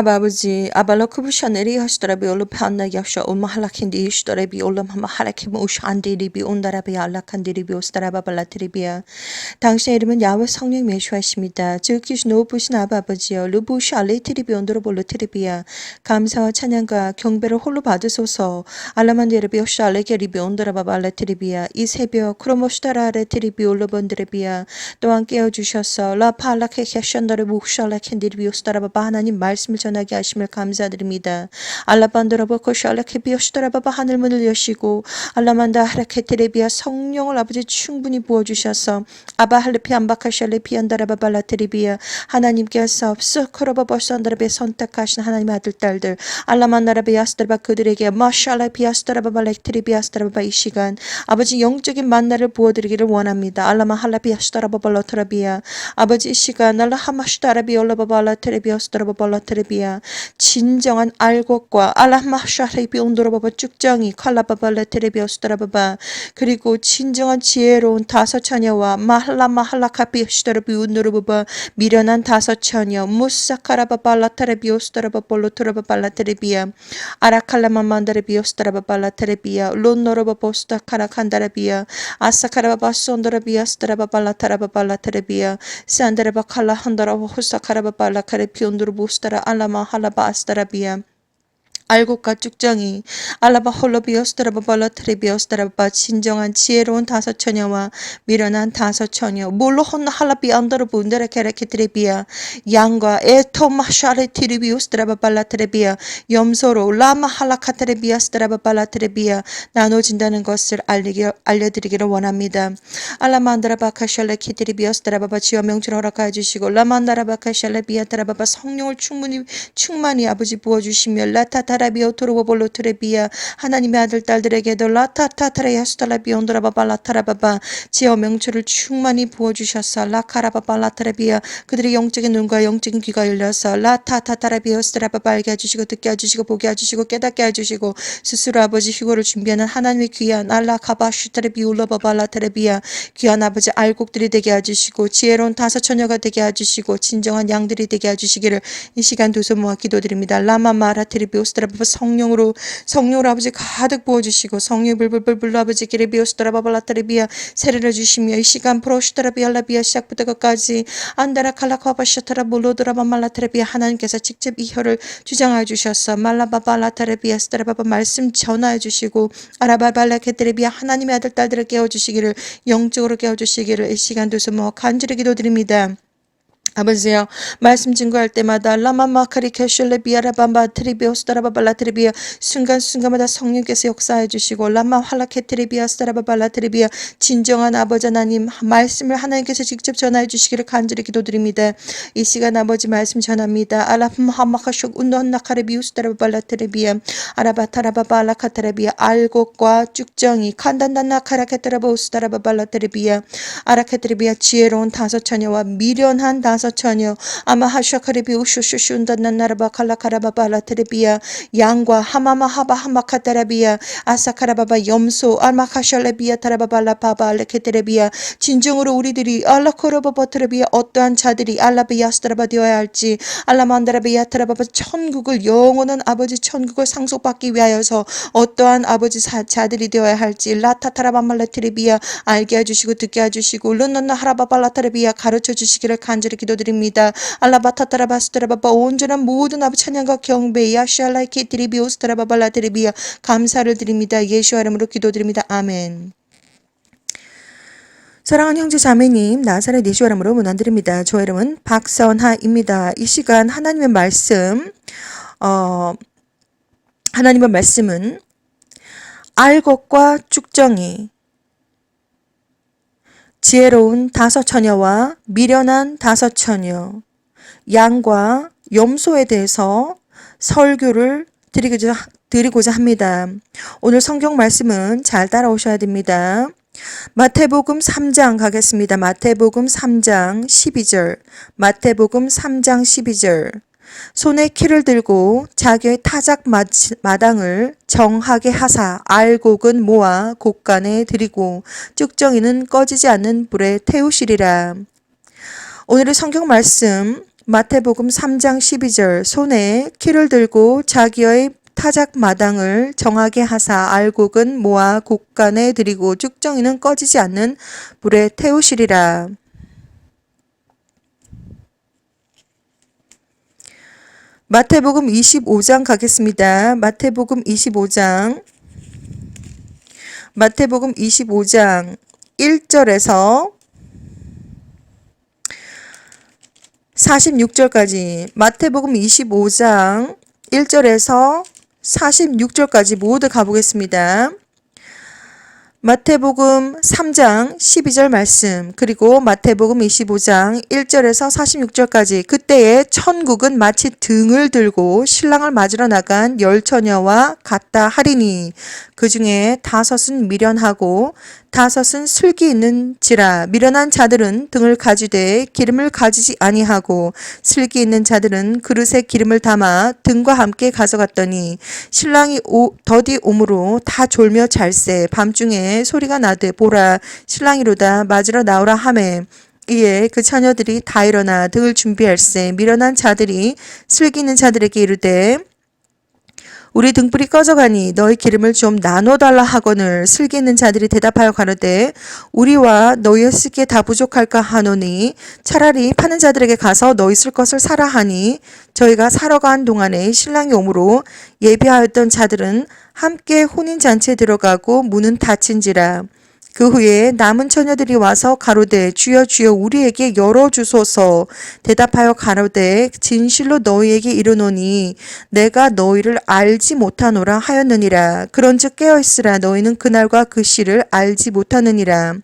아버지, 아발로크부샤네리 하시더라비 올로 판나기하셔 올마할라킨디 이시더라비 올람하마 하라키모 우샤안디리비 온다라비 알라칸디리비 오스다라바발라트리비야. 당신의 이름은 야훼 성령 메시아십니다. 즉기시 높으신 아버지여 루부시 알레트리비 온도로볼로트리비야. 감사와 찬양과 경배를 홀로 받으소서. 알라만디르비 오시 알레게리비 온도라바발라트리비야. 이 새벽 크로모시다라레트리비 올로본드레비야. 또한 깨워주셔서 라파알라케샤션더르 무샤알라켄디리비 오스다라바바 하나님 말씀을 전하게 하심을 감사드립니다. 알라반도라바코 샬라케비오시더라바바 하늘문을 여시고 알라만다 하라케테레비아 성령을 아버지 충분히 부어주셔서 아바 할레피 암바카샬레피 안다라바발라테리비아 하나님께서 스크로바버산다라베 선택하신 하나님의 아들 딸들 알라만나라베 아스다라바 그들에게 마샬라피 아스다라바발레트리비 아스다라바바 이 시간 아버지 영적인 만나를 부어드리기를 원합니다. 알라마 할라비 아스다라바발라테라비아 아버지 이 시간 알라하마슈다라비 올라바발라테레비 아스다라바발라테레비아 진정한 알곡과 알라마샤레비 온도라바바 쭉정이 칼라바발레테레비오스다라바바 그리고 진정한 지혜로운 다섯 처녀와 마할라마할라카비 시다라비 운노르바바 미련한 다섯 처녀 무사카라바발라테레비오스다라바볼로토라바발라테레비아 아라칼라마만다레비오스다라바발라테레비아 론노라바보스타카라칸다라비아 아사카라바바손도라비아스다라바발라타라바발라테레비아 산다라바칼라 한다라바 호사카라바발라카레피온도르보스다라 알라마 할라바 아스다라비아 알곡과 쭉정이 알라바 홀로비오스다라바발라 트레비오스다라바 진정한 지혜로운 다섯 처녀와 미련한 다섯 처녀 몰로 혼나 할라비 안다로 본데라 케레케 트레비아 양과 에토마샤레 트레비오스다라바발라 트레비아 염소로 라마 할라카트레비아스다라바발라 트레비아 나눠진다는 것을 알려드리기를 원합니다. 알라만다라바카샬레 키트레비오스다라바바 지어 명철 허락하여 주시고 라만다라바카샬레 비아타라바바 성령을 충만히 아버지 부어주시며 라타타 라비오 토로보볼로 트레비아 하나님의 아들 딸들에게도 라타타타레 야스탈라비온도라바발라타라바바 지어 명철을 충만히 부어주셔서 라카라바바 라타라비아 그들의 영적인 눈과 영적인 귀가 열려서 라타타타라비오스라바바 알게 해주시고 듣게 해주시고 보게 해주시고 깨닫게 해주시고 스스로 아버지 휴거를 준비하는 하나님의 귀한 알라카바슈타레비울라바발라타라비아 귀한 아버지 알곡들이 되게 해주시고 지혜로운 다섯 처녀가 되게 해주시고 진정한 양들이 되게 해주시기를 이 시간 두 손 모아 기도드립니다. 라마마라테리비오스라 성령으로 아버지 가득 부어주시고 성령의 불불불불로 아버지 기레비오스트라바발라타레비아 세례를 주시며 이 시간 프로슈트라비알라비아 시작부터 끝까지 안다라 칼라카바샤타라 몰로드라바말라타레비아 하나님께서 직접 이 혀를 주장하여 주셔서 말라바발라타레비아 스트라바바 말씀 전하여 주시고 아라바발라케테레비아 하나님의 아들 딸들을 깨워주시기를 영적으로 깨워주시기를 이 시간 두 손 모아 간절히 기도드립니다. 아버지여 말씀 증거할 때마다 라마마카리 캐슐레 비아라밤바 트리비오스다라바발라 트리비아 순간순간마다 성령께서 역사해 주시고 라마 할라케 트리비아 스다라바발라 트리비아 진정한 아버지 하나님 말씀을 하나님께서 직접 전하여 주시기를 간절히 기도드립니다. 이 시간 아버지 말씀 전합니다. 알라마하마카쇼 운노한나카레비우스다라바발라 트리비아 아라바타라바발라 카타레비아 알곡과 쭉정이 칸단단나 카라케트라바우스다라바발라 트리비아 아라케트리비아 지혜로운 다섯 처녀와 미련한 다섯 처녀 아마하샤카레비 우슈슈슈운다나나라바 칼라카라바발라테레비아 양과 하마마하바 하마카타라비아 아사카라바바 염소 알마카샬레비아 타라바발라바바 알레케테레비아 진정으로 우리들이 알라코라바바테레비아 어떠한 자들이 알라비아스타라바 되어야 할지 알라만다라비아 타라바바 천국을 영원한 아버지 천국을 상속받기 위하여서 어떠한 아버지 자들이 되어야 할지 라타타라바말라테레비아 알게 해주시고 듣게 해주시고 르나나 하라바발라타레비아 가르쳐 주시기를 간절히 기도드립니다. 알라바타타라바스타라바바 온전한 모든 아버지 찬양과 경배 야시알라이키 드리비오스타라바발라드리비아 감사를 드립니다. 예수와 이름으로 기도드립니다. 아멘. 사랑하는 형제 자매님 나사렛 예수와 이름으로 문안드립니다. 저 이름은 박선하입니다. 이 시간 하나님의 말씀은 알곡과 쭉정이 지혜로운 다섯 처녀와 미련한 다섯 처녀, 양과 염소에 대해서 설교를 드리고자 합니다. 오늘 성경 말씀은 잘 따라오셔야 됩니다. 마태복음 3장 가겠습니다. 마태복음 3장 12절. 마태복음 3장 12절. 손에 키를 들고 자기의 타작 마당을 정하게 하사 알곡은 모아 곳간에 들이고 쭉정이는 꺼지지 않는 불에 태우시리라. 오늘의 성경 말씀 마태복음 3장 12절 손에 키를 들고 자기의 타작 마당을 정하게 하사 알곡은 모아 곡간에 들이고 쭉정이는 꺼지지 않는 불에 태우시리라. 마태복음 25장 가겠습니다. 마태복음 25장 1절에서 46절까지 마태복음 25장 1절에서 46절까지 모두 가보겠습니다. 마태복음 3장 12절 말씀 그리고 마태복음 25장 1절에서 46절까지 그때에 천국은 마치 등을 들고 신랑을 맞으러 나간 열 처녀와 같다 하리니 그 중에 5은 미련하고 5은 슬기 있는지라 미련한 자들은 등을 가지되 기름을 가지지 아니하고 슬기 있는 자들은 그릇에 기름을 담아 등과 함께 가져갔더니 신랑이 더디 오므로 다 졸며 잘세 밤중에 소리가 나되 보라 신랑이로다 맞으러 나오라 하매 이에 그 처녀들이 다 일어나 등을 준비할세 미련한 자들이 슬기 있는 자들에게 이르되 우리 등불이 꺼져가니 너희 기름을 좀 나눠달라 하거늘 슬기 있는 자들이 대답하여 가로되 우리와 너희의 쓰기에 다 부족할까 하노니 차라리 파는 자들에게 가서 너희 쓸 것을 사라 하니 저희가 사러 간 동안에 신랑이 오므로 예비하였던 자들은 함께 혼인잔치에 들어가고 문은 닫힌지라. 그 후에 남은 처녀들이 와서 가로되 주여 주여 우리에게 열어주소서 대답하여 가로되 진실로 너희에게 이르노니 내가 너희를 알지 못하노라 하였느니라. 그런즉 깨어있으라 너희는 그날과 그 시를 알지 못하느니라.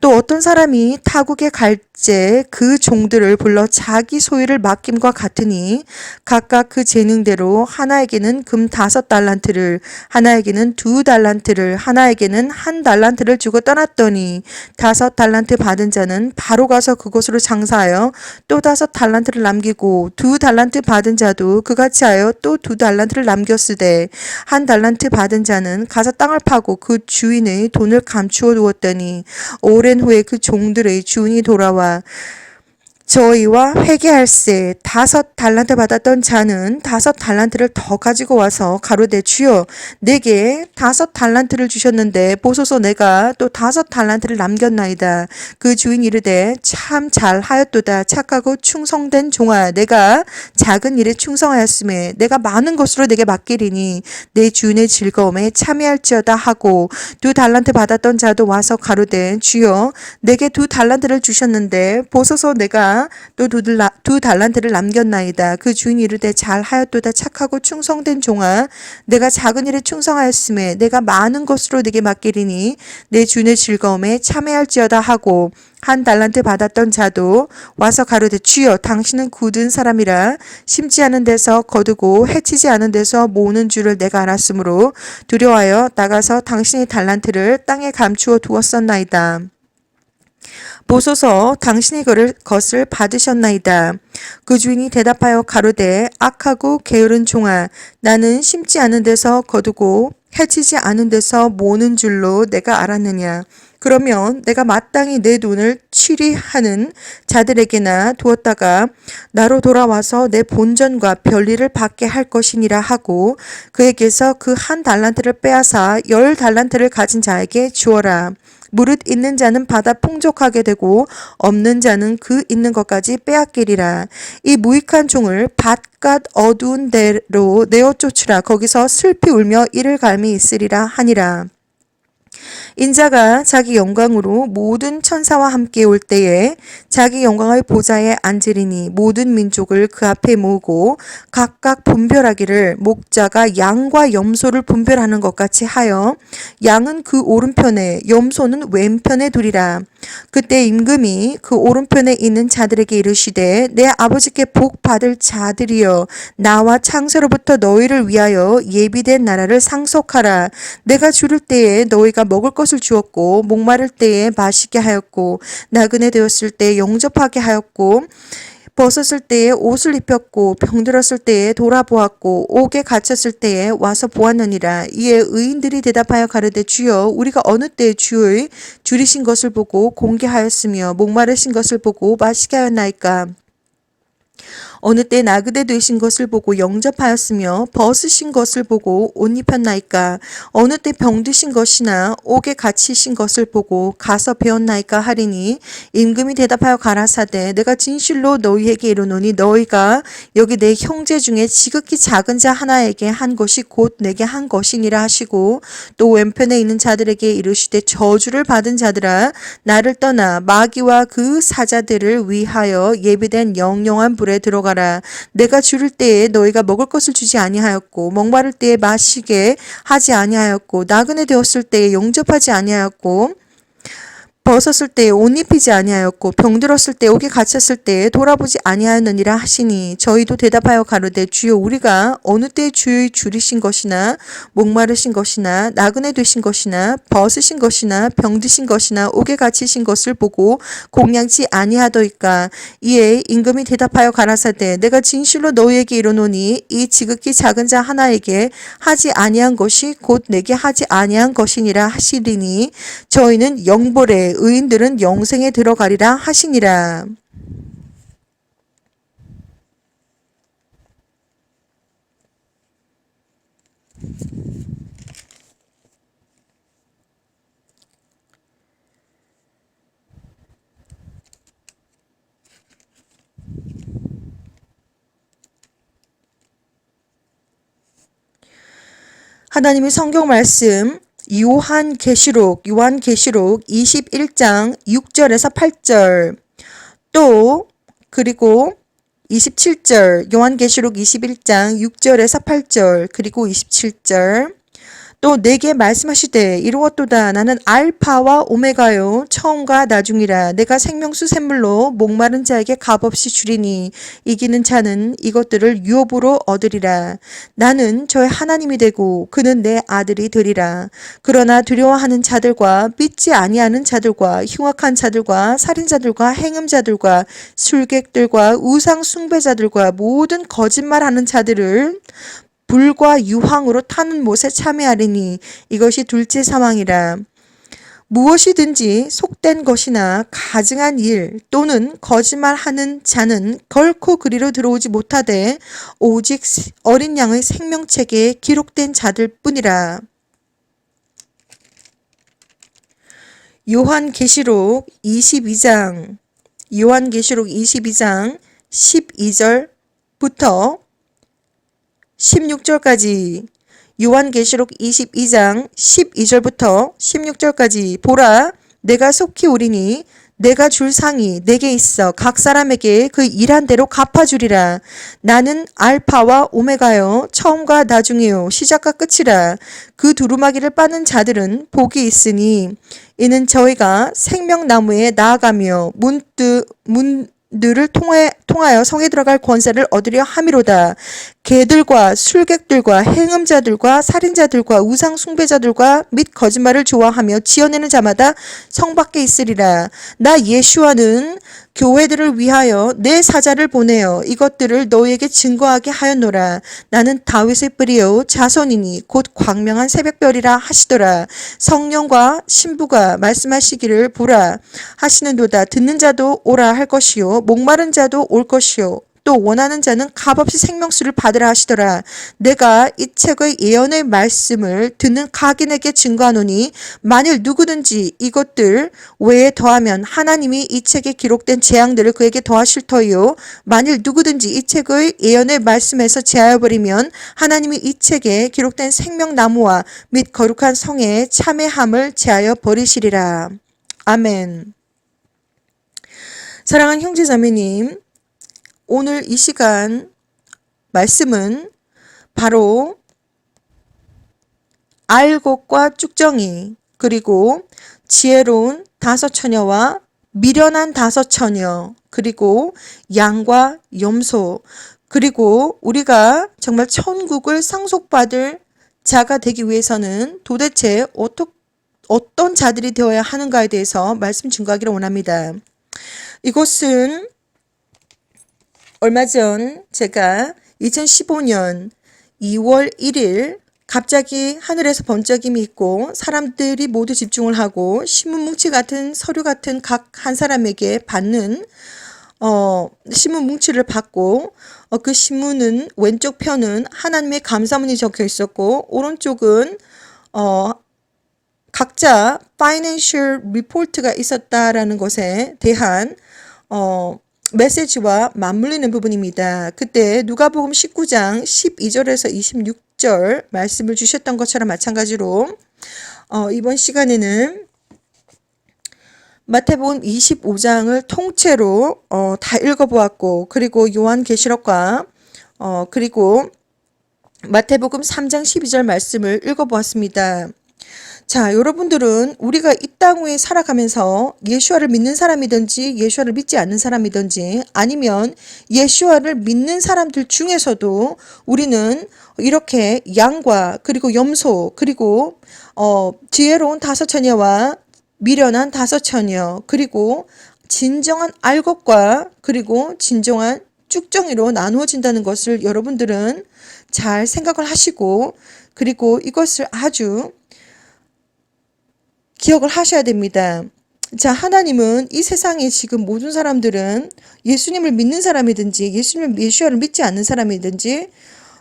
또 어떤 사람이 타국에 갈제 그 종들을 불러 자기 소유를 맡김과 같으니 각각 그 재능대로 하나에게는 금 5달란트를 하나에게는 2달란트를 하나에게는 1달란트를 주고 떠났더니 5달란트 받은 자는 바로 가서 그곳으로 장사하여 또 5달란트를 남기고 2달란트 받은 자도 그같이 하여 또 2달란트를 남겼으되 1달란트 받은 자는 가서 땅을 파고 그 주인의 돈을 감추어 두었더니 오랜 후에 그 종들의 주인이 돌아와 저희와 회개할세 5달란트 받았던 자는 5달란트를 더 가지고 와서 가로되 주여 내게 5달란트를 주셨는데 보소서 내가 또 5달란트를 남겼나이다. 그 주인 이르되 참 잘하였도다 착하고 충성된 종아 내가 작은 일에 충성하였음에 내가 많은 것으로 내게 맡기리니 내 주인의 즐거움에 참여할지어다 하고 2달란트 받았던 자도 와서 가로되 주여 내게 2달란트를 주셨는데 보소서 내가 또 2달란트를 남겼나이다. 그 주인이 이르되 잘하였도다 착하고 충성된 종아 내가 작은 일에 충성하였음에 내가 많은 것으로 내게 맡기리니 내 주인의 즐거움에 참여할지어다 하고 1달란트 받았던 자도 와서 가로되 주여 당신은 굳은 사람이라 심지 않은 데서 거두고 해치지 않은 데서 모으는 줄을 내가 알았으므로 두려워하여 나가서 당신의 달란트를 땅에 감추어 두었었나이다. 보소서 당신이 것을 받으셨나이다. 그 주인이 대답하여 가로되 악하고 게으른 종아 나는 심지 않은 데서 거두고 해치지 않은 데서 모으는 줄로 내가 알았느냐. 그러면 내가 마땅히 내 돈을 취리하는 자들에게나 두었다가 나로 돌아와서 내 본전과 별리를 받게 할 것이니라 하고 그에게서 그 1달란트를 빼앗아 10달란트를 가진 자에게 주어라. 무릇 있는 자는 받아 풍족하게 되고 없는 자는 그 있는 것까지 빼앗기리라. 이 무익한 종을 밭갓 어두운 데로 내어 쫓으라. 거기서 슬피 울며 이를 갈미 있으리라 하니라. 인자가 자기 영광으로 모든 천사와 함께 올 때에 자기 영광의 보좌에 앉으리니 모든 민족을 그 앞에 모으고 각각 분별하기를 목자가 양과 염소를 분별하는 것 같이 하여 양은 그 오른편에 염소는 왼편에 두리라. 그때 임금이 그 오른편에 있는 자들에게 이르시되 내 아버지께 복 받을 자들이여 나와 창세로부터 너희를 위하여 예비된 나라를 상속하라. 내가 주를 때에 너희가 먹을 것을 주었고 목마를 때에 마시게 하였고 나그네 되었을 때 영접하게 하였고 벗었을 때에 옷을 입혔고 병들었을 때에 돌아보았고 옥에 갇혔을 때에 와서 보았느니라. 이에 의인들이 대답하여 가로되 주여 우리가 어느 때에 주의 줄이신 것을 보고 공개하였으며 목마르신 것을 보고 마시게 하였나이까. 어느 때 나그네 되신 것을 보고 영접하였으며 벗으신 것을 보고 옷 입혔나이까. 어느 때 병드신 것이나 옥에 갇히신 것을 보고 가서 배웠나이까 하리니 임금이 대답하여 가라사대 내가 진실로 너희에게 이르노니 너희가 여기 내 형제 중에 지극히 작은 자 하나에게 한 것이 곧 내게 한 것이니라 하시고 또 왼편에 있는 자들에게 이르시되 저주를 받은 자들아 나를 떠나 마귀와 그 사자들을 위하여 예비된 영영한 불에 들어가라. 내가 주를 때에 너희가 먹을 것을 주지 아니하였고 목마를 때에 마시게 하지 아니하였고 나그네 되었을 때에 영접하지 아니하였고 벗었을 때에 옷 입히지 아니하였고 병들었을 때 옥에 갇혔을 때에 돌아보지 아니하였느니라 하시니 저희도 대답하여 가로되 주여 우리가 어느 때 주의 줄이신 것이나 목마르신 것이나 나그네 되신 것이나 벗으신 것이나 병드신 것이나 옥에 갇히신 것을 보고 공양치 아니하더이까. 이에 임금이 대답하여 가라사대 내가 진실로 너희에게 이르노니 이 지극히 작은 자 하나에게 하지 아니한 것이 곧 내게 하지 아니한 것이니라 하시리니 저희는 영벌에 의인들은 영생에 들어가리라 하시니라. 하나님의 성경 말씀 요한계시록 21장 6절에서 8절 또 그리고 27절 요한계시록 21장 6절에서 8절 그리고 27절 또 내게 말씀하시되 이루었도다 나는 알파와 오메가요 처음과 나중이라 내가 생명수 샘물로 목마른 자에게 값없이 주리니 이기는 자는 이것들을 유업으로 얻으리라. 나는 저의 하나님이 되고 그는 내 아들이 되리라. 그러나 두려워하는 자들과 믿지 아니하는 자들과 흉악한 자들과 살인자들과 행음자들과 술객들과 우상 숭배자들과 모든 거짓말하는 자들을 불과 유황으로 타는 못에 참여하리니 이것이 둘째 사망이라. 무엇이든지 속된 것이나 가증한 일 또는 거짓말하는 자는 결코 그리로 들어오지 못하되 오직 어린 양의 생명책에 기록된 자들 뿐이라. 요한계시록 22장 12절부터 16절까지 요한계시록 22장 12절부터 16절까지 보라 내가 속히 오리니 내가 줄 상이 내게 있어 각 사람에게 그 일한 대로 갚아주리라. 나는 알파와 오메가요 처음과 나중이요 시작과 끝이라. 그 두루마기를 빠는 자들은 복이 있으니 이는 저희가 생명나무에 나아가며 문들을 통하여 성에 들어갈 권세를 얻으려 함이로다. 개들과 술객들과 행음자들과 살인자들과 우상 숭배자들과 및 거짓말을 좋아하며 지어내는 자마다 성 밖에 있으리라. 나 예수와는 교회들을 위하여 내 사자를 보내어 이것들을 너희에게 증거하게 하였노라. 나는 다윗의 뿌리요 자손이니 곧 광명한 새벽별이라 하시더라. 성령과 신부가 말씀하시기를 보라 하시는도다. 듣는 자도 오라 할 것이요 목마른 자도 올 것이요 또 원하는 자는 값없이 생명수를 받으라 하시더라. 내가 이 책의 예언의 말씀을 듣는 각인에게 증거하노니 만일 누구든지 이것들 외에 더하면 하나님이 이 책에 기록된 재앙들을 그에게 더하실 터이요 만일 누구든지 이 책의 예언의 말씀에서 제하여버리면 하나님이 이 책에 기록된 생명나무와 및 거룩한 성에 참회함을 제하여 버리시리라. 아멘. 사랑하는 형제자매님, 오늘 이 시간 말씀은 바로 알곡과 쭉정이 그리고 지혜로운 다섯 처녀와 미련한 다섯 처녀 그리고 양과 염소 그리고 우리가 정말 천국을 상속받을 자가 되기 위해서는 도대체 어떤 자들이 되어야 하는가에 대해서 말씀 증거하기를 원합니다. 이것은 얼마 전 제가 2015년 2월 1일 갑자기 하늘에서 번쩍임이 있고 사람들이 모두 집중을 하고 신문 뭉치 같은 서류 같은 각 한 사람에게 받는 신문 뭉치를 받고 그 신문은 왼쪽 편은 하나님의 감사문이 적혀 있었고 오른쪽은 각자 파이낸셜 리포트가 있었다라는 것에 대한 메시지와 맞물리는 부분입니다. 그때 누가복음 19장 12절에서 26절 말씀을 주셨던 것처럼 마찬가지로 이번 시간에는 마태복음 25장을 통째로 다 읽어보았고 그리고 요한계시록과 그리고 마태복음 3장 12절 말씀을 읽어보았습니다. 자, 여러분들은 우리가 이 땅 위에 살아가면서 예수와를 믿는 사람이든지 예수와를 믿지 않는 사람이든지 아니면 예수와를 믿는 사람들 중에서도 우리는 이렇게 양과 그리고 염소 그리고 지혜로운 다섯 처녀와 미련한 다섯 처녀 그리고 진정한 알곡과 그리고 진정한 쭉정이로 나누어진다는 것을 여러분들은 잘 생각을 하시고 그리고 이것을 아주 기억을 하셔야 됩니다. 자, 하나님은 이 세상에 지금 모든 사람들은 예수님을 믿는 사람이든지 예수와를 믿지 않는 사람이든지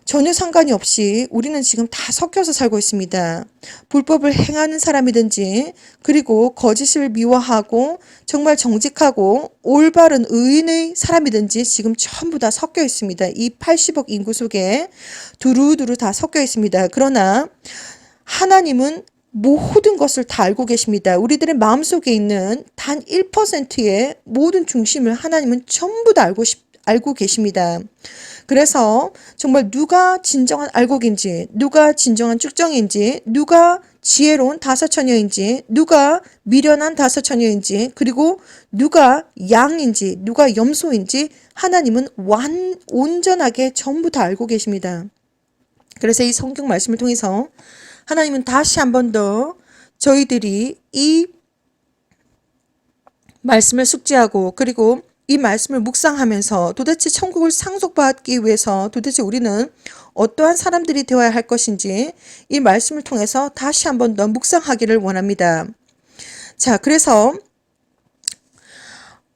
전혀 상관이 없이 우리는 지금 다 섞여서 살고 있습니다. 불법을 행하는 사람이든지 그리고 거짓을 미워하고 정말 정직하고 올바른 의인의 사람이든지 지금 전부 다 섞여 있습니다. 이 80억 인구 속에 두루두루 다 섞여 있습니다. 그러나 하나님은 모든 것을 다 알고 계십니다. 우리들의 마음속에 있는 단 1%의 모든 중심을 하나님은 전부 다 알고 계십니다. 그래서 정말 누가 진정한 알곡인지, 누가 진정한 쭉정인지, 누가 지혜로운 다섯 처녀인지, 누가 미련한 다섯 처녀인지, 그리고 누가 양인지, 누가 염소인지 하나님은 온전하게 전부 다 알고 계십니다. 그래서 이 성경 말씀을 통해서 하나님은 다시 한 번 더 저희들이 이 말씀을 숙지하고 그리고 이 말씀을 묵상하면서 도대체 천국을 상속받기 위해서 도대체 우리는 어떠한 사람들이 되어야 할 것인지 이 말씀을 통해서 다시 한 번 더 묵상하기를 원합니다. 자, 그래서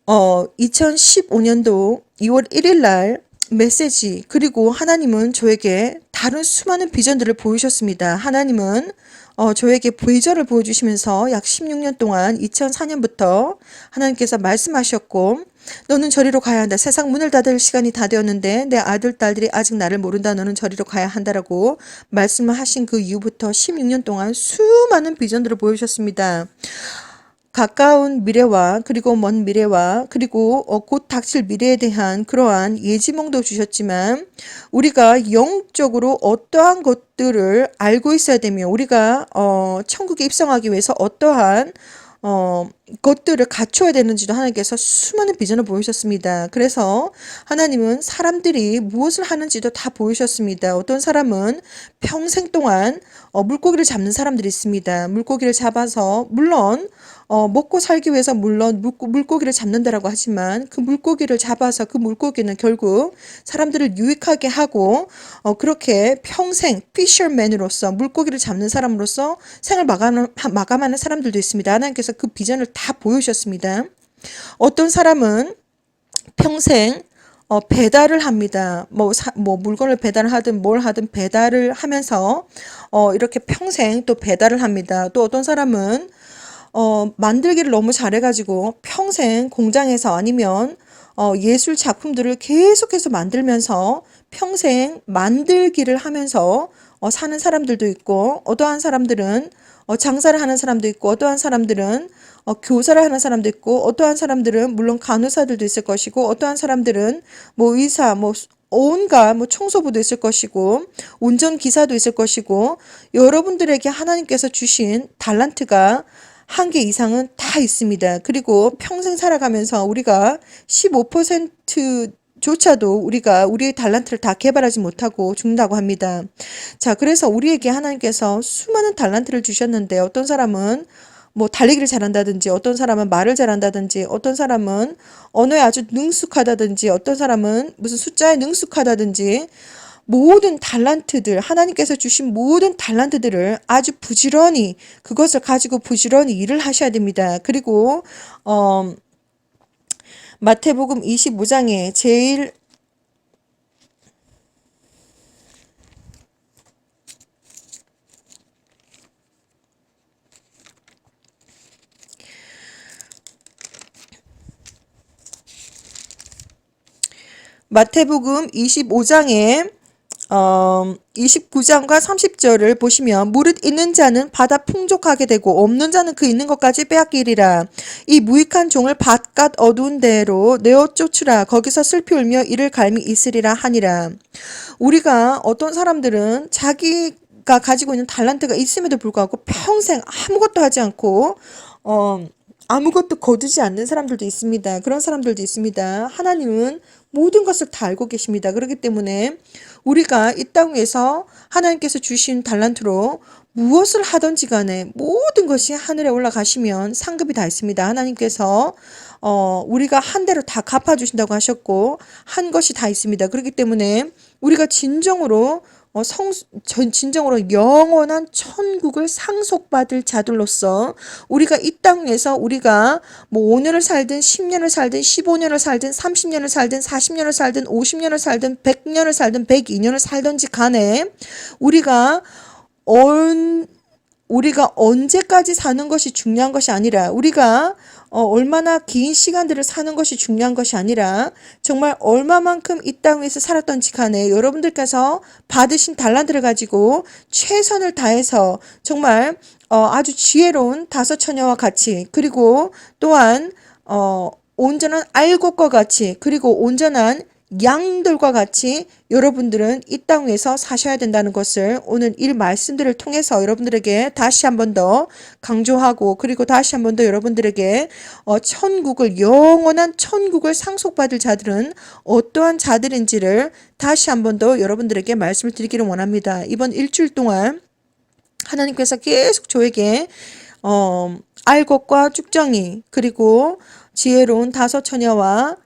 2015년도 2월 1일 날 메시지 그리고 하나님은 저에게 다른 수많은 비전들을 보이셨습니다. 하나님은 저에게 비전을 보여주시면서 약 16년 동안 2004년부터 하나님께서 말씀하셨고 너는 저리로 가야 한다. 세상 문을 닫을 시간이 다 되었는데 내 아들 딸들이 아직 나를 모른다. 너는 저리로 가야 한다라고 말씀을 하신 그 이후부터 16년 동안 수많은 비전들을 보여주셨습니다. 가까운 미래와 그리고 먼 미래와 그리고 곧 닥칠 미래에 대한 그러한 예지몽도 주셨지만 우리가 영적으로 어떠한 것들을 알고 있어야 되며 우리가 천국에 입성하기 위해서 어떠한 것들을 갖춰야 되는지도 하나님께서 수많은 비전을 보이셨습니다. 그래서 하나님은 사람들이 무엇을 하는지도 다 보이셨습니다. 어떤 사람은 평생 동안 물고기를 잡는 사람들이 있습니다. 물고기를 잡아서 물론 먹고 살기 위해서 물론 물고기를 잡는다라고 하지만 그 물고기를 잡아서 그 물고기는 결국 사람들을 유익하게 하고 그렇게 평생 피셔맨으로서 물고기를 잡는 사람으로서 생을 마감하는 사람들도 있습니다. 하나님께서 그 비전을 다 보여주셨습니다. 어떤 사람은 평생 배달을 합니다. 뭐 물건을 배달을 하든 뭘 하든 배달을 하면서 이렇게 평생 또 배달을 합니다. 또 어떤 사람은 만들기를 너무 잘해가지고 평생 공장에서 아니면 예술 작품들을 계속해서 만들면서 평생 만들기를 하면서 사는 사람들도 있고 어떠한 사람들은 장사를 하는 사람도 있고 어떠한 사람들은 교사를 하는 사람도 있고 어떠한 사람들은 물론 간호사들도 있을 것이고 어떠한 사람들은 뭐 의사 뭐 온갖 뭐 청소부도 있을 것이고 운전기사도 있을 것이고 여러분들에게 하나님께서 주신 달란트가 한 개 이상은 다 있습니다. 그리고 평생 살아가면서 우리가 15%조차도 우리가 우리의 달란트를 다 개발하지 못하고 죽는다고 합니다. 자, 그래서 우리에게 하나님께서 수많은 달란트를 주셨는데 어떤 사람은 뭐 달리기를 잘한다든지 어떤 사람은 말을 잘한다든지 어떤 사람은 언어에 아주 능숙하다든지 어떤 사람은 무슨 숫자에 능숙하다든지 모든 달란트들 하나님께서 주신 모든 달란트들을 아주 부지런히 그것을 가지고 부지런히 일을 하셔야 됩니다. 그리고 마태복음 25장에 제일 마태복음 25장에 29장과 30절을 보시면 무릇 있는 자는 받아 풍족하게 되고 없는 자는 그 있는 것까지 빼앗기리라. 이 무익한 종을 바깥 어두운 데로 내어 쫓으라. 거기서 슬피 울며 이를 갈미 있으리라 하니라. 우리가 어떤 사람들은 자기가 가지고 있는 달란트가 있음에도 불구하고 평생 아무것도 하지 않고 아무것도 거두지 않는 사람들도 있습니다. 그런 사람들도 있습니다. 하나님은 모든 것을 다 알고 계십니다. 그렇기 때문에 우리가 이 땅에서 하나님께서 주신 달란트로 무엇을 하든지 간에 모든 것이 하늘에 올라가시면 상급이 다 있습니다. 하나님께서 우리가 한 대로 다 갚아주신다고 하셨고 한 것이 다 있습니다. 그렇기 때문에 우리가 진정으로 진정으로 영원한 천국을 상속받을 자들로서 우리가 이 땅에서 우리가 뭐 5년을 살든 10년을 살든 15년을 살든 30년을 살든 40년을 살든 50년을 살든 100년을 살든 102년을 살든지 간에 우리가 언제까지 사는 것이 중요한 것이 아니라 우리가 얼마나 긴 시간들을 사는 것이 중요한 것이 아니라 정말 얼마만큼 이 땅에서 살았던지 간에 여러분들께서 받으신 달란트를 가지고 최선을 다해서 정말 아주 지혜로운 다섯 처녀와 같이 그리고 또한 온전한 알곡과 같이 그리고 온전한 양들과 같이 여러분들은 이 땅 위에서 사셔야 된다는 것을 오늘 이 말씀들을 통해서 여러분들에게 다시 한 번 더 강조하고 그리고 다시 한 번 더 여러분들에게 영원한 천국을 상속받을 자들은 어떠한 자들인지를 다시 한 번 더 여러분들에게 말씀을 드리기를 원합니다. 이번 일주일 동안 하나님께서 계속 저에게 알곡과 쭉정이 그리고 지혜로운 다섯 처녀와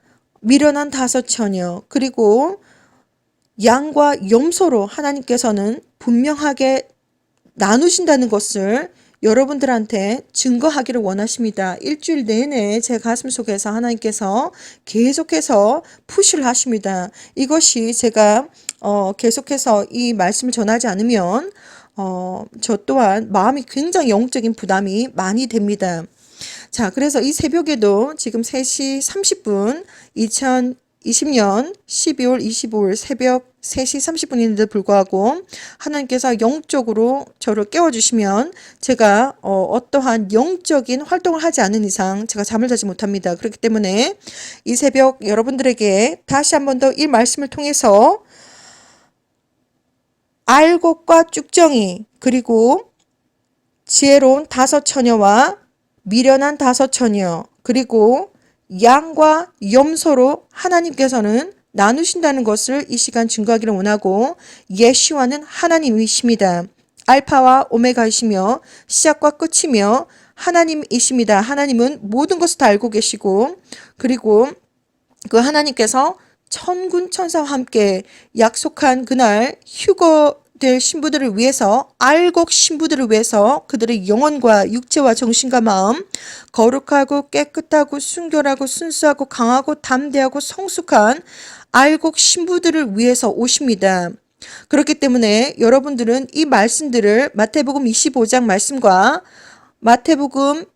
미련한 다섯 처녀 그리고 양과 염소로 하나님께서는 분명하게 나누신다는 것을 여러분들한테 증거하기를 원하십니다. 일주일 내내 제 가슴 속에서 하나님께서 계속해서 푸시를 하십니다. 이것이 제가 계속해서 이 말씀을 전하지 않으면 저 또한 마음이 굉장히 영적인 부담이 많이 됩니다. 자, 그래서 이 새벽에도 지금 3시 30분 2020년 12월 25일 새벽 3시 30분인데도 불구하고 하나님께서 영적으로 저를 깨워주시면 제가 어떠한 영적인 활동을 하지 않는 이상 제가 잠을 자지 못합니다. 그렇기 때문에 이 새벽 여러분들에게 다시 한 번 더 이 말씀을 통해서 알곡과 쭉정이 그리고 지혜로운 다섯 처녀와 미련한 다섯 처녀 그리고 양과 염소로 하나님께서는 나누신다는 것을 이 시간 증거하기를 원하고 예시와는 하나님이십니다. 알파와 오메가이시며 시작과 끝이며 하나님이십니다. 하나님은 모든 것을 다 알고 계시고 그리고 그 하나님께서 천군 천사와 함께 약속한 그날 휴거될 신부들을 위해서 알곡 신부들을 위해서 그들의 영혼과 육체와 정신과 마음 거룩하고 깨끗하고 순결하고 순수하고 강하고 담대하고 성숙한 알곡 신부들을 위해서 오십니다. 그렇기 때문에 여러분들은 이 말씀들을 마태복음 25장 말씀과 마태복음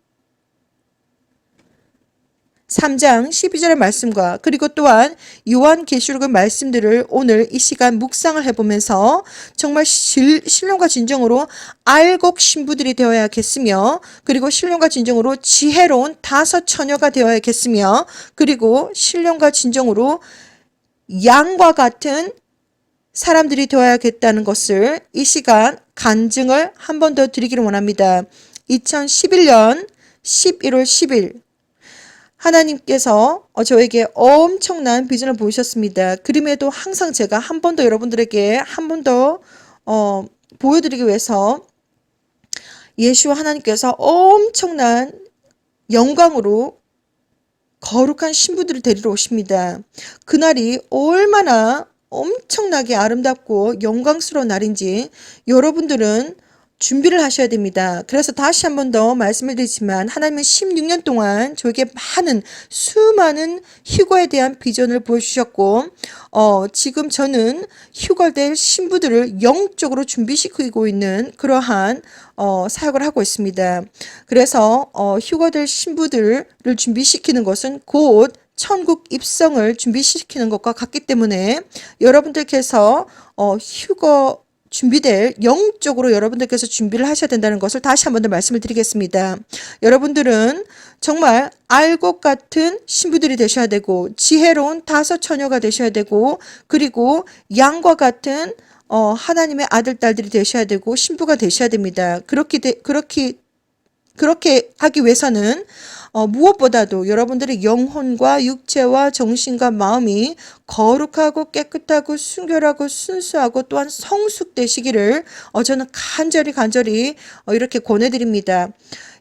3장 12절의 말씀과 그리고 또한 요한계시록의 말씀들을 오늘 이 시간 묵상을 해보면서 정말 신령과 진정으로 알곡 신부들이 되어야겠으며 그리고 신령과 진정으로 지혜로운 다섯 처녀가 되어야겠으며 그리고 신령과 진정으로 양과 같은 사람들이 되어야겠다는 것을 이 시간 간증을 한 번 더 드리기를 원합니다. 2011년 11월 10일 하나님께서 저에게 엄청난 비전을 보이셨습니다. 그림에도 항상 제가 한 번 더 여러분들에게 한 번 더 보여드리기 위해서 예수와 하나님께서 엄청난 영광으로 거룩한 신부들을 데리러 오십니다. 그날이 얼마나 엄청나게 아름답고 영광스러운 날인지 여러분들은 준비를 하셔야 됩니다. 그래서 다시 한 번 더 말씀을 드리지만 하나님은 16년 동안 저에게 수많은 휴거에 대한 비전을 보여주셨고 지금 저는 휴거될 신부들을 영적으로 준비시키고 있는 그러한 사역을 하고 있습니다. 그래서 휴거될 신부들을 준비시키는 것은 곧 천국 입성을 준비시키는 것과 같기 때문에 여러분들께서 휴거 준비될 영적으로 여러분들께서 준비를 하셔야 된다는 것을 다시 한 번 더 말씀을 드리겠습니다. 여러분들은 정말 알곡 같은 신부들이 되셔야 되고 지혜로운 다섯 처녀가 되셔야 되고 그리고 양과 같은 하나님의 아들 딸들이 되셔야 되고 신부가 되셔야 됩니다. 그렇게 하기 위해서는 무엇보다도 여러분들의 영혼과 육체와 정신과 마음이 거룩하고 깨끗하고 순결하고 순수하고 또한 성숙되시기를 저는 간절히 이렇게 권해드립니다.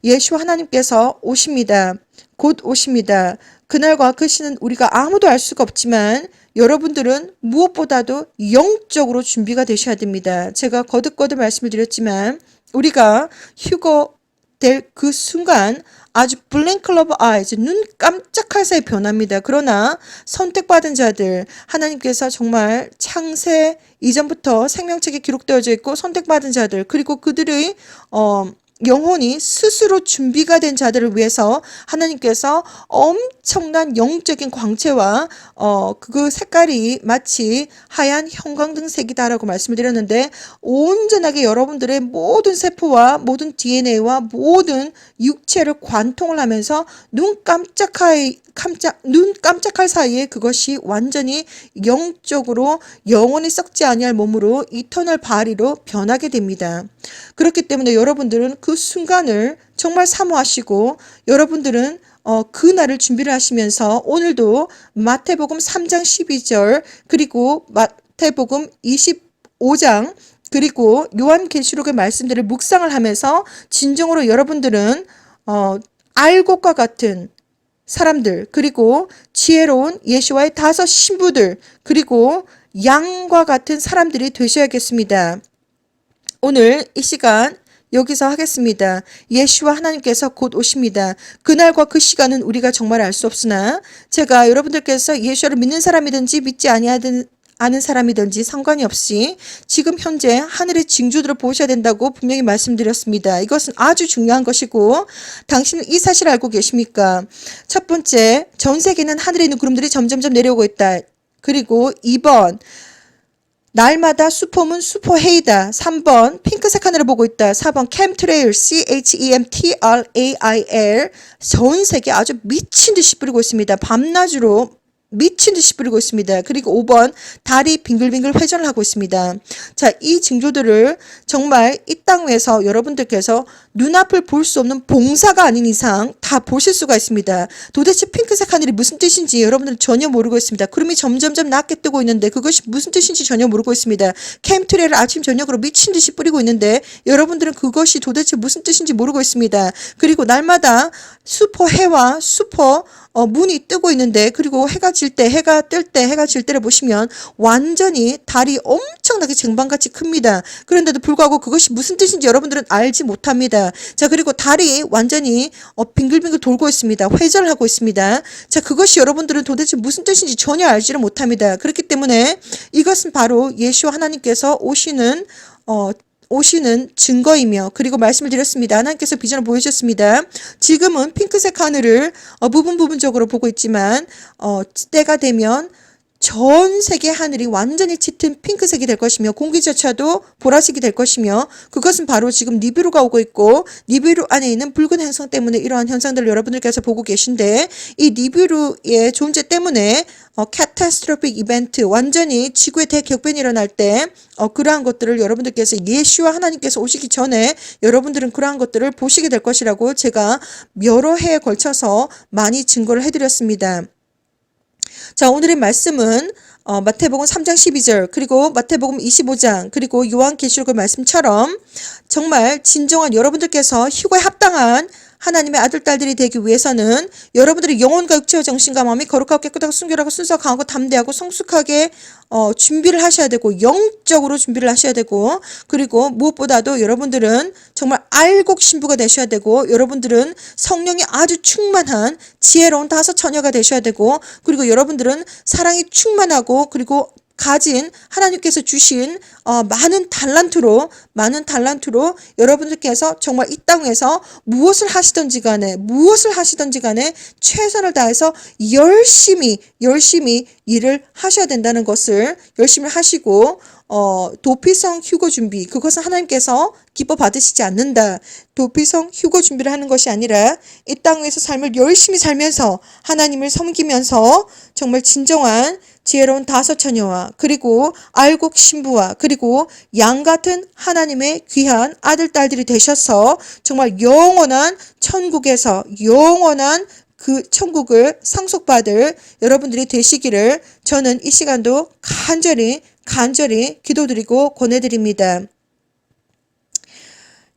예수 하나님께서 오십니다. 곧 오십니다. 그날과 그 시는 우리가 아무도 알 수가 없지만 여러분들은 무엇보다도 영적으로 준비가 되셔야 됩니다. 제가 거듭 말씀을 드렸지만 우리가 휴거 될 그 순간 아주 블랭크 오브 아이즈 눈 깜짝할 사이 변합니다. 그러나 선택받은 자들 하나님께서 정말 창세 이전부터 생명책에 기록되어져 있고 선택받은 자들 그리고 그들의 영혼이 스스로 준비가 된 자들을 위해서 하나님께서 엄청난 영적인 광채와 그 색깔이 마치 하얀 형광등색이다라고 말씀을 드렸는데 온전하게 여러분들의 모든 세포와 모든 DNA와 모든 육체를 관통을 하면서 눈 깜짝할 사이에 그것이 완전히 영적으로 영원히 썩지 아니할 몸으로 이터널 바디로 변하게 됩니다. 그렇기 때문에 여러분들은 그 순간을 정말 사모하시고 여러분들은 그 날을 준비를 하시면서 오늘도 마태복음 3장 12절 그리고 마태복음 25장 그리고 요한계시록의 말씀들을 묵상을 하면서 진정으로 여러분들은 알곡과 같은 사람들 그리고 지혜로운 예수와의 다섯 신부들 그리고 양과 같은 사람들이 되셔야겠습니다. 오늘 이 시간 여기서 하겠습니다. 예수와 하나님께서 곧 오십니다. 그날과 그 시간은 우리가 정말 알 수 없으나 제가 여러분들께서 예수를 믿는 사람이든지 믿지 아는 사람이든지 상관이 없이 지금 현재 하늘의 징조들을 보셔야 된다고 분명히 말씀드렸습니다. 이것은 아주 중요한 것이고 당신은 이 사실을 알고 계십니까? 첫 번째, 전 세계는 하늘에 있는 구름들이 점점점 내려오고 있다. 그리고 2번, 날마다 슈퍼문 슈퍼헤이다. 3번 핑크색 하늘을 보고 있다. 4번 캠트레일 CHEMTRAIL 전 세계 아주 미친 듯이 뿌리고 있습니다. 밤낮으로 미친 듯이 뿌리고 있습니다. 그리고 5번 달이 빙글빙글 회전을 하고 있습니다. 자, 이 징조들을 정말 이 땅 위에서 여러분들께서 눈앞을 볼 수 없는 봉사가 아닌 이상 다 보실 수가 있습니다. 도대체 핑크색 하늘이 무슨 뜻인지 여러분들은 전혀 모르고 있습니다. 구름이 점점점 낮게 뜨고 있는데 그것이 무슨 뜻인지 전혀 모르고 있습니다. 캠트레일을 아침 저녁으로 미친 듯이 뿌리고 있는데 여러분들은 그것이 도대체 무슨 뜻인지 모르고 있습니다. 그리고 날마다 슈퍼해와 슈퍼 문이 뜨고 있는데 그리고 해가 질 때 해가 뜰 때 해가 질 때를 보시면 완전히 달이 엄청나게 쟁반같이 큽니다. 그런데도 불구하고 그것이 무슨 뜻인지 여러분들은 알지 못합니다. 자, 그리고 달이 완전히 빙글빙글 돌고 있습니다. 회전을 하고 있습니다. 자, 그것이 여러분들은 도대체 무슨 뜻인지 전혀 알지를 못합니다. 그렇기 때문에 이것은 바로 예수 하나님께서 오시는 증거이며 그리고 말씀을 드렸습니다. 하나님께서 비전을 보여주셨습니다. 지금은 핑크색 하늘을 부분적으로 보고 있지만 때가 되면 전 세계 하늘이 완전히 짙은 핑크색이 될 것이며 공기조차도 보라색이 될 것이며 그것은 바로 지금 니비루가 오고 있고 니비루 안에 있는 붉은 행성 때문에 이러한 현상들을 여러분들께서 보고 계신데 이 니비루의 존재 때문에 카타스트로픽 이벤트 완전히 지구의 대격변이 일어날 때 그러한 것들을 여러분들께서 예수와 하나님께서 오시기 전에 여러분들은 그러한 것들을 보시게 될 것이라고 제가 여러 해에 걸쳐서 많이 증거를 해드렸습니다. 자, 오늘의 말씀은 마태복음 3장 12절 그리고 마태복음 25장 그리고 요한계시록의 말씀처럼 정말 진정한 여러분들께서 휴거에 합당한 하나님의 아들, 딸들이 되기 위해서는 여러분들이 영혼과 육체와 정신과 마음이 거룩하고 깨끗하고 순결하고 순수하고 강하고 담대하고 성숙하게 준비를 하셔야 되고 영적으로 준비를 하셔야 되고 그리고 무엇보다도 여러분들은 정말 알곡 신부가 되셔야 되고 여러분들은 성령이 아주 충만한 지혜로운 다섯 처녀가 되셔야 되고 그리고 여러분들은 사랑이 충만하고 그리고 가진 하나님께서 주신 많은 달란트로 여러분들께서 정말 이 땅에서 무엇을 하시든지 간에 최선을 다해서 열심히 일을 하셔야 된다는 것을 열심히 하시고 도피성 휴거 준비 그것은 하나님께서 기뻐 받으시지 않는다. 도피성 휴거 준비를 하는 것이 아니라 이 땅에서 삶을 열심히 살면서 하나님을 섬기면서 정말 진정한 지혜로운 다섯 처녀와 그리고 알곡 신부와 그리고 양 같은 하나님의 귀한 아들 딸들이 되셔서 정말 영원한 천국에서 영원한 그 천국을 상속받을 여러분들이 되시기를 저는 이 시간도 간절히 기도드리고 권해드립니다.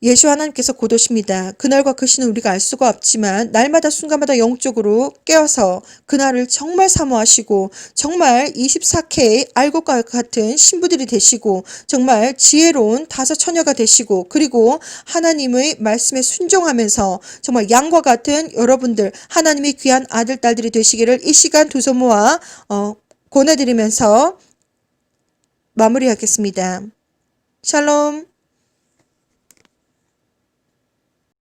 예수 하나님께서 곧 오십니다. 그날과 그 시는 우리가 알 수가 없지만 날마다 순간마다 영적으로 깨어서 그날을 정말 사모하시고 정말 24K 알곡과 같은 신부들이 되시고 정말 지혜로운 다섯 처녀가 되시고 그리고 하나님의 말씀에 순종하면서 정말 양과 같은 여러분들 하나님의 귀한 아들 딸들이 되시기를 이 시간 두 손 모아 권해드리면서 마무리하겠습니다. 샬롬.